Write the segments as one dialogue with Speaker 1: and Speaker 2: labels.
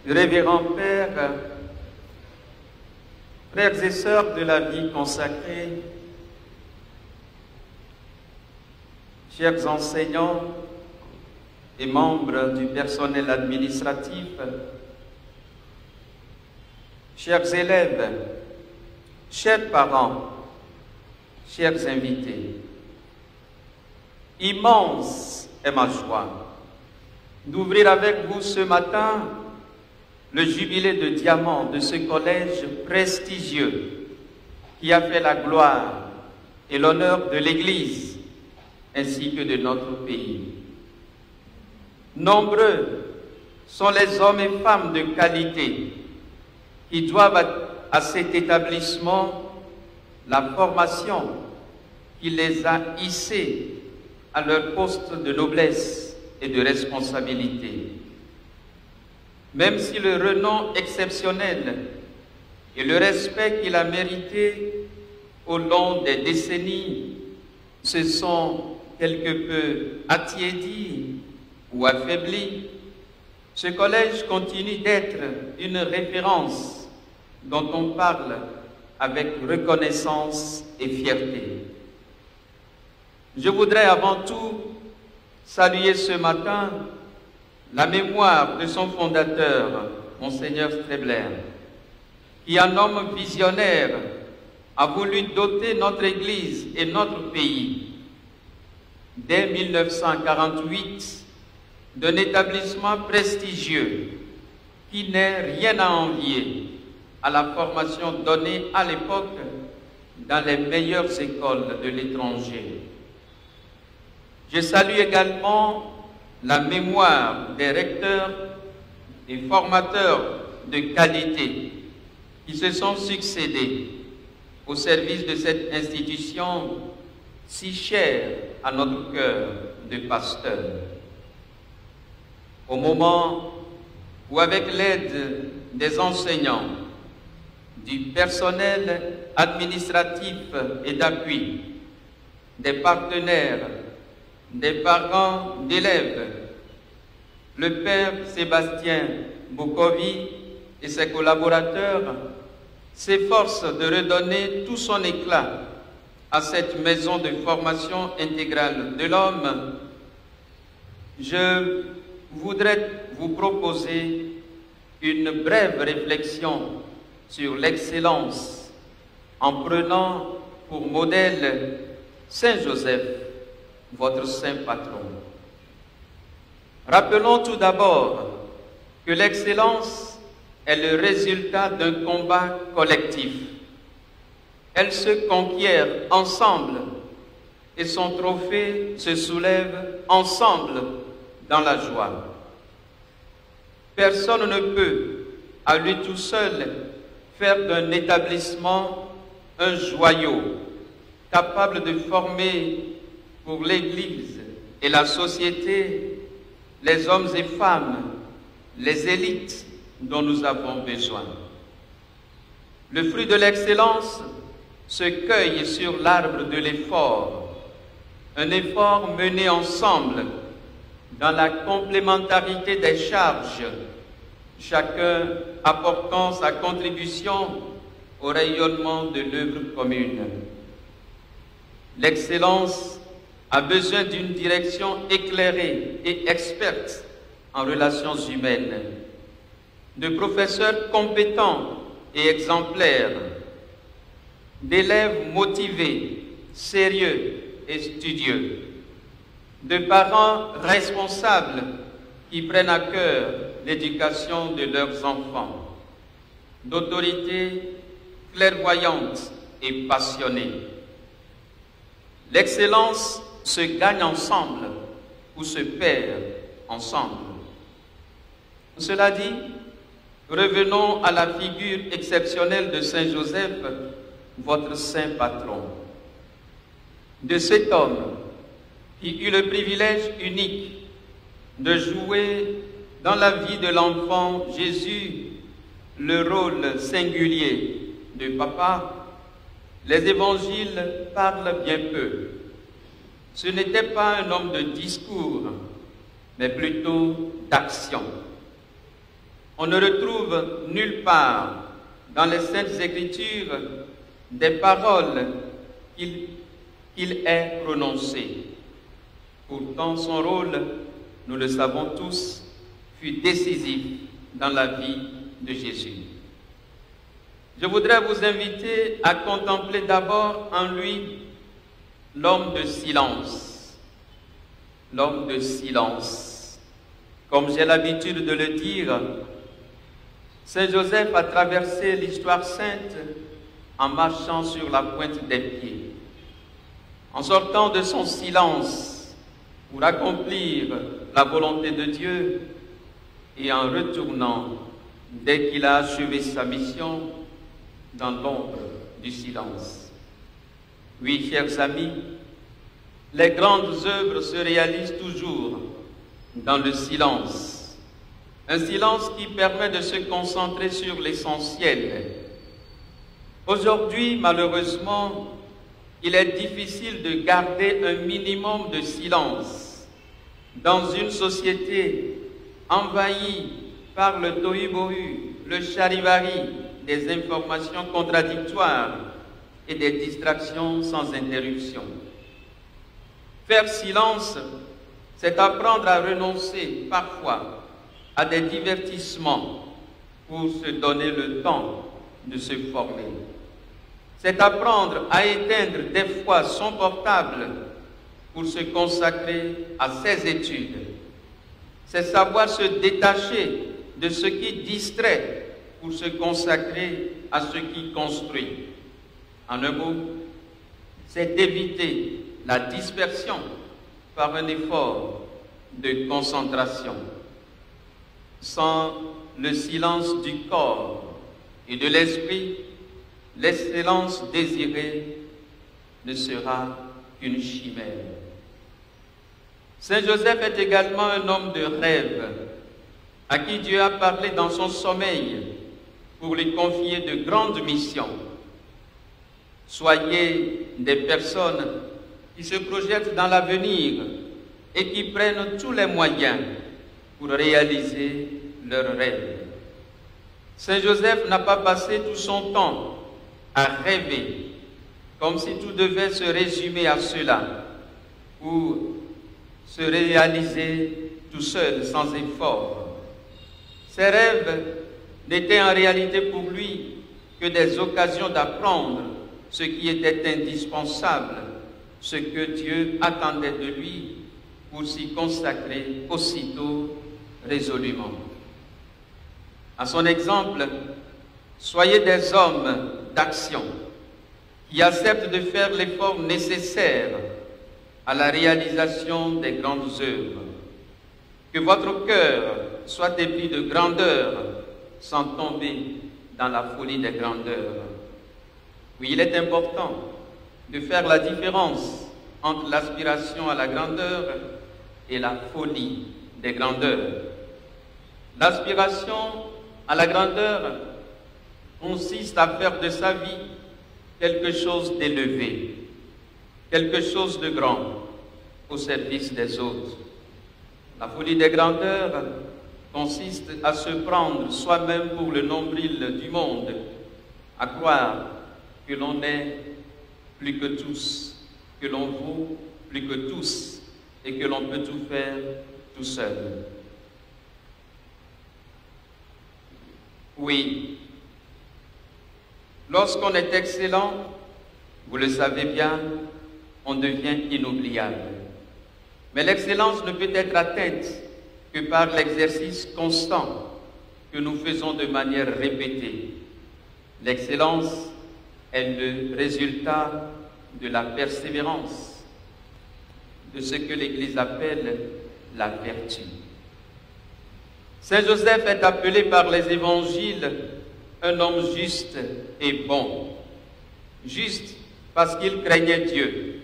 Speaker 1: Révérend Père, frères et sœurs de la vie consacrée, chers enseignants et membres du personnel administratif, chers élèves, chers parents, chers invités, immense est ma joie d'ouvrir avec vous ce matin le jubilé de diamant de ce collège prestigieux qui a fait la gloire et l'honneur de l'Église ainsi que de notre pays. Nombreux sont les hommes et femmes de qualité qui doivent à cet établissement la formation qui les a hissés à leur poste de noblesse et de responsabilité. Même si le renom exceptionnel et le respect qu'il a mérité au long des décennies se sont quelque peu attiédis ou affaiblis, ce collège continue d'être une référence dont on parle avec reconnaissance et fierté. Je voudrais avant tout saluer ce matin la mémoire de son fondateur, Monseigneur Strebler, qui, un homme visionnaire, a voulu doter notre Église et notre pays, dès 1948, d'un établissement prestigieux qui n'est rien à envier à la formation donnée à l'époque dans les meilleures écoles de l'étranger. Je salue également la mémoire des recteurs et formateurs de qualité qui se sont succédés au service de cette institution si chère à notre cœur de pasteur. Au moment où, avec l'aide des enseignants, du personnel administratif et d'appui, des partenaires, des parents d'élèves, le père Sébastien Bukovi et ses collaborateurs s'efforcent de redonner tout son éclat à cette maison de formation intégrale de l'homme. Je voudrais vous proposer une brève réflexion sur l'excellence en prenant pour modèle Saint Joseph, votre saint patron. Rappelons tout d'abord que l'excellence est le résultat d'un combat collectif. Elle se conquiert ensemble et son trophée se soulève ensemble dans la joie. Personne ne peut, à lui tout seul, faire d'un établissement un joyau capable de former pour l'Église et la société les hommes et femmes, les élites dont nous avons besoin. Le fruit de l'excellence se cueille sur l'arbre de l'effort, un effort mené ensemble dans la complémentarité des charges, chacun apportant sa contribution au rayonnement de l'œuvre commune. L'excellence a besoin d'une direction éclairée et experte en relations humaines, de professeurs compétents et exemplaires, d'élèves motivés, sérieux et studieux, de parents responsables qui prennent à cœur l'éducation de leurs enfants, d'autorités clairvoyantes et passionnées. L'excellence se gagne ensemble ou se perd ensemble. Cela dit, revenons à la figure exceptionnelle de Saint Joseph, votre saint patron. De cet homme qui eut le privilège unique de jouer dans la vie de l'enfant Jésus le rôle singulier de papa, les évangiles parlent bien peu. Ce n'était pas un homme de discours, mais plutôt d'action. on ne retrouve nulle part dans les Saintes Écritures des paroles qu'il ait prononcées. Pourtant, son rôle, nous le savons tous, fut décisif dans la vie de Jésus. Je voudrais vous inviter à contempler d'abord en lui l'homme de silence. L'homme de silence. Comme j'ai l'habitude de le dire, Saint Joseph a traversé l'histoire sainte en marchant sur la pointe des pieds, en sortant de son silence pour accomplir la volonté de Dieu et en retournant dès qu'il a achevé sa mission dans l'ombre du silence. Oui, chers amis, les grandes œuvres se réalisent toujours dans le silence. Un silence qui permet de se concentrer sur l'essentiel. Aujourd'hui, malheureusement, il est difficile de garder un minimum de silence dans une société envahie par le tohu-bohu, le charivari des informations contradictoires et des distractions sans interruption. Faire silence, c'est apprendre à renoncer parfois à des divertissements pour se donner le temps de se former. C'est apprendre à éteindre des fois son portable pour se consacrer à ses études. C'est savoir se détacher de ce qui distrait pour se consacrer à ce qui construit. En un mot, c'est éviter la dispersion par un effort de concentration. Sans le silence du corps et de l'esprit, l'excellence désirée ne sera qu'une chimère. Saint Joseph est également un homme de rêve, à qui Dieu a parlé dans son sommeil pour lui confier de grandes missions. Soyez des personnes qui se projettent dans l'avenir et qui prennent tous les moyens pour réaliser leurs rêves. Saint Joseph n'a pas passé tout son temps à rêver, comme si tout devait se résumer à cela, ou se réaliser tout seul, sans effort. Ses rêves n'étaient en réalité pour lui que des occasions d'apprendre ce qui était indispensable, ce que Dieu attendait de lui pour s'y consacrer aussitôt résolument. À son exemple, soyez des hommes d'action qui acceptent de faire l'effort nécessaire à la réalisation des grandes œuvres. Que votre cœur soit épris de grandeur sans tomber dans la folie des grandeurs. Oui, il est important de faire la différence entre l'aspiration à la grandeur et la folie des grandeurs. L'aspiration à la grandeur consiste à faire de sa vie quelque chose d'élevé, quelque chose de grand au service des autres. La folie des grandeurs consiste à se prendre soi-même pour le nombril du monde, à croire que l'on est plus que tous, que l'on vaut plus que tous et que l'on peut tout faire tout seul. Oui, lorsqu'on est excellent, vous le savez bien, on devient inoubliable. Mais l'excellence ne peut être atteinte que par l'exercice constant que nous faisons de manière répétée. L'excellence est le résultat de la persévérance, de ce que l'Église appelle la vertu. Saint Joseph est appelé par les évangiles un homme juste et bon. Juste parce qu'il craignait Dieu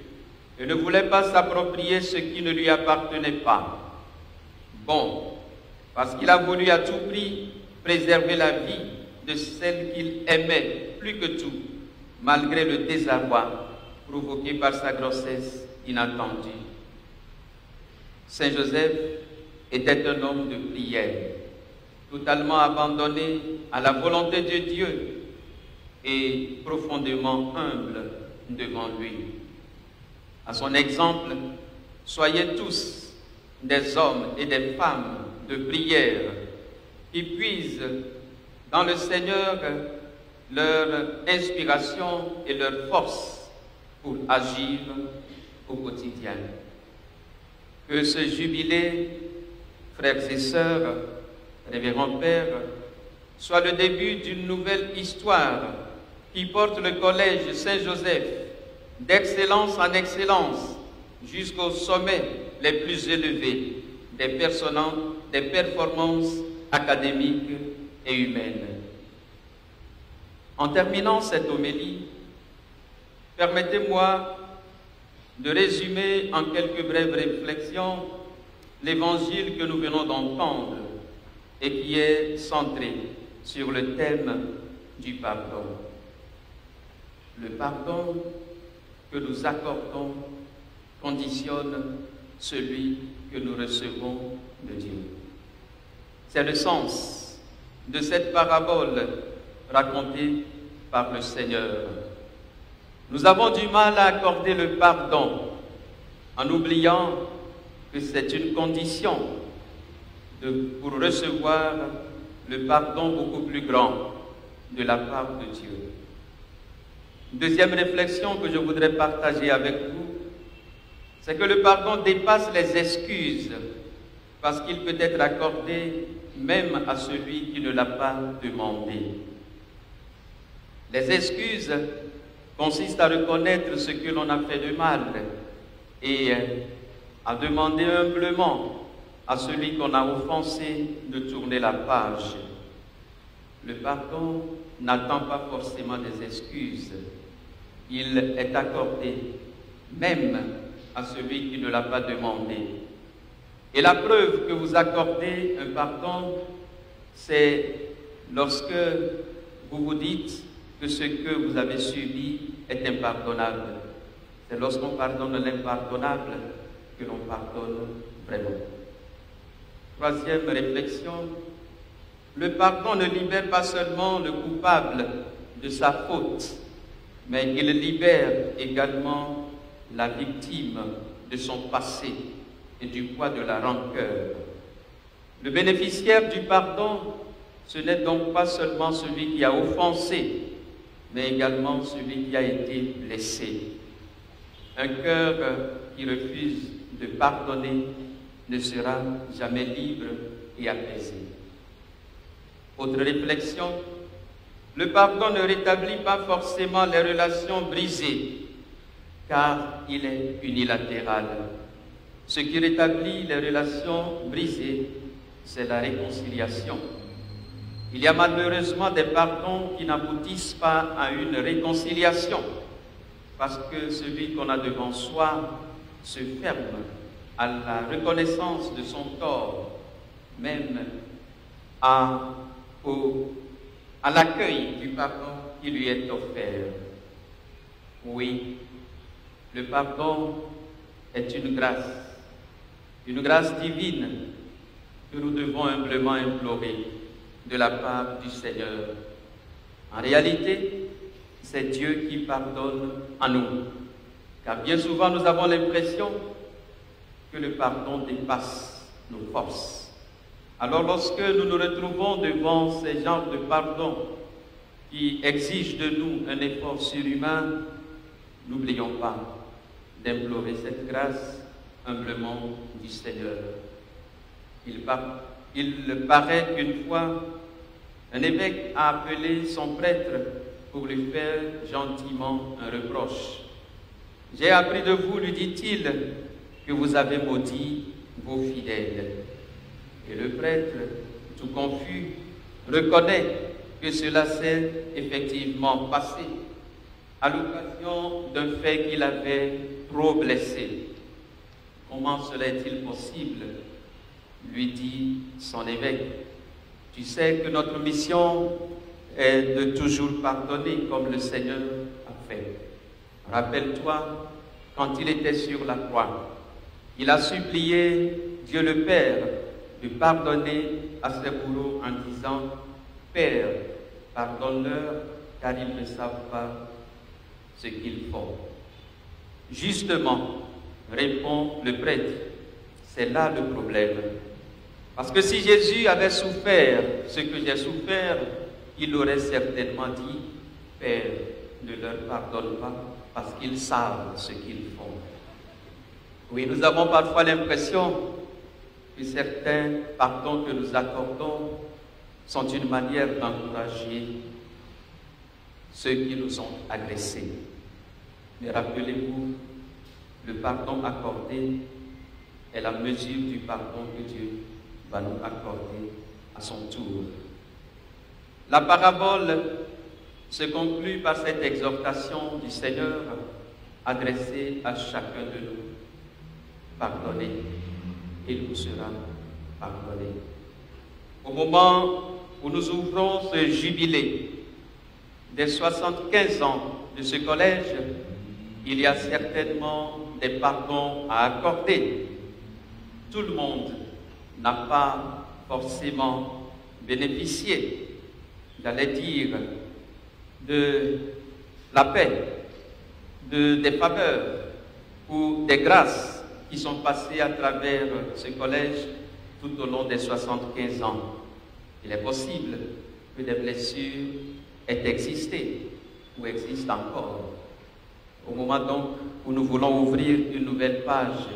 Speaker 1: et ne voulait pas s'approprier ce qui ne lui appartenait pas. Bon, parce qu'il a voulu à tout prix préserver la vie de celle qu'il aimait plus que tout, malgré le désarroi provoqué par sa grossesse inattendue. Saint Joseph était un homme de prière. totalement abandonné à la volonté de Dieu et profondément humble devant lui. À son exemple, soyez tous des hommes et des femmes de prière qui puisent dans le Seigneur leur inspiration et leur force pour agir au quotidien. Que ce jubilé, frères et sœurs, révérends pères, soit le début d'une nouvelle histoire qui porte le collège Saint-Joseph d'excellence en excellence jusqu'au sommet les plus élevés des performances académiques et humaines. En terminant cette homélie, permettez-moi de résumer en quelques brèves réflexions l'évangile que nous venons d'entendre et qui est centré sur le thème du pardon. Le pardon que nous accordons conditionne celui que nous recevons de Dieu. C'est le sens de cette parabole racontée par le Seigneur. Nous avons du mal à accorder le pardon en oubliant que c'est une condition pour recevoir le pardon beaucoup plus grand de la part de Dieu. Deuxième réflexion que je voudrais partager avec vous, c'est que le pardon dépasse les excuses parce qu'il peut être accordé même à celui qui ne l'a pas demandé. Les excuses consistent à reconnaître ce que l'on a fait de mal et à demander humblement à celui qu'on a offensé de tourner la page. Le pardon n'attend pas forcément des excuses. Il est accordé même à celui qui ne l'a pas demandé. Et la preuve que vous accordez un pardon, c'est lorsque vous vous dites que ce que vous avez subi est impardonnable. C'est lorsqu'on pardonne l'impardonnable que l'on pardonne vraiment. Troisième réflexion, le pardon ne libère pas seulement le coupable de sa faute, mais il libère également la victime de son passé et du poids de la rancœur. Le bénéficiaire du pardon, ce n'est donc pas seulement celui qui a offensé, mais également celui qui a été blessé. Un cœur qui refuse de pardonner ne sera jamais libre et apaisé. Autre réflexion, le pardon ne rétablit pas forcément les relations brisées, car il est unilatéral. Ce qui rétablit les relations brisées, c'est la réconciliation. Il y a malheureusement des pardons qui n'aboutissent pas à une réconciliation, parce que celui qu'on a devant soi se ferme à la reconnaissance de son tort, même à l'accueil du pardon qui lui est offert. Oui, le pardon est une grâce divine que nous devons humblement implorer de la part du Seigneur. En réalité, c'est Dieu qui pardonne à nous, car bien souvent nous avons l'impression que le pardon dépasse nos forces. Alors lorsque nous nous retrouvons devant ces genres de pardon qui exigent de nous un effort surhumain, n'oublions pas d'implorer cette grâce humblement du Seigneur. Il paraît qu'une fois, un évêque a appelé son prêtre pour lui faire gentiment un reproche. « J'ai appris de vous, lui dit-il, que vous avez maudit vos fidèles. » Et le prêtre, tout confus, reconnaît que cela s'est effectivement passé à l'occasion d'un fait qu'il avait trop blessé. « Comment cela est-il possible ?» lui dit son évêque. « Tu sais que notre mission est de toujours pardonner comme le Seigneur a fait. Rappelle-toi, quand il était sur la croix, il a supplié Dieu le Père de pardonner à ses bourreaux en disant « Père, pardonne-leur, car ils ne savent pas ce qu'ils font. » Justement, répond le prêtre, c'est là le problème. Parce que si Jésus avait souffert ce que j'ai souffert, il aurait certainement dit « Père, ne leur pardonne pas, parce qu'ils savent ce qu'ils font. » Oui, nous avons parfois l'impression que certains pardons que nous accordons sont une manière d'encourager ceux qui nous ont agressés. Mais rappelez-vous, le pardon accordé est la mesure du pardon que Dieu va nous accorder à son tour. La parabole se conclut par cette exhortation du Seigneur adressée à chacun de nous. Pardonnez, il vous sera pardonné. Au moment où nous ouvrons ce jubilé des 75 ans de ce collège, il y a certainement des pardons à accorder. Tout le monde n'a pas forcément bénéficié, j'allais dire, de la paix, des faveurs ou des grâces qui sont passées à travers ce collège tout au long des 75 ans. Il est possible que des blessures aient existé ou existent encore. Au moment donc où nous voulons ouvrir une nouvelle page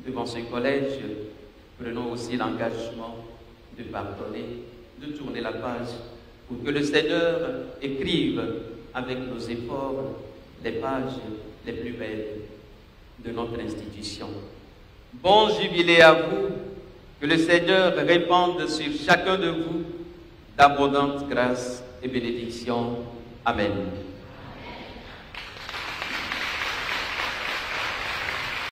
Speaker 1: devant ce collège, prenons aussi l'engagement de pardonner, de tourner la page pour que le Seigneur écrive avec nos efforts les pages les plus belles de notre institution. Bon jubilé à vous, que le Seigneur répande sur chacun de vous d'abondantes grâces et bénédictions. Amen.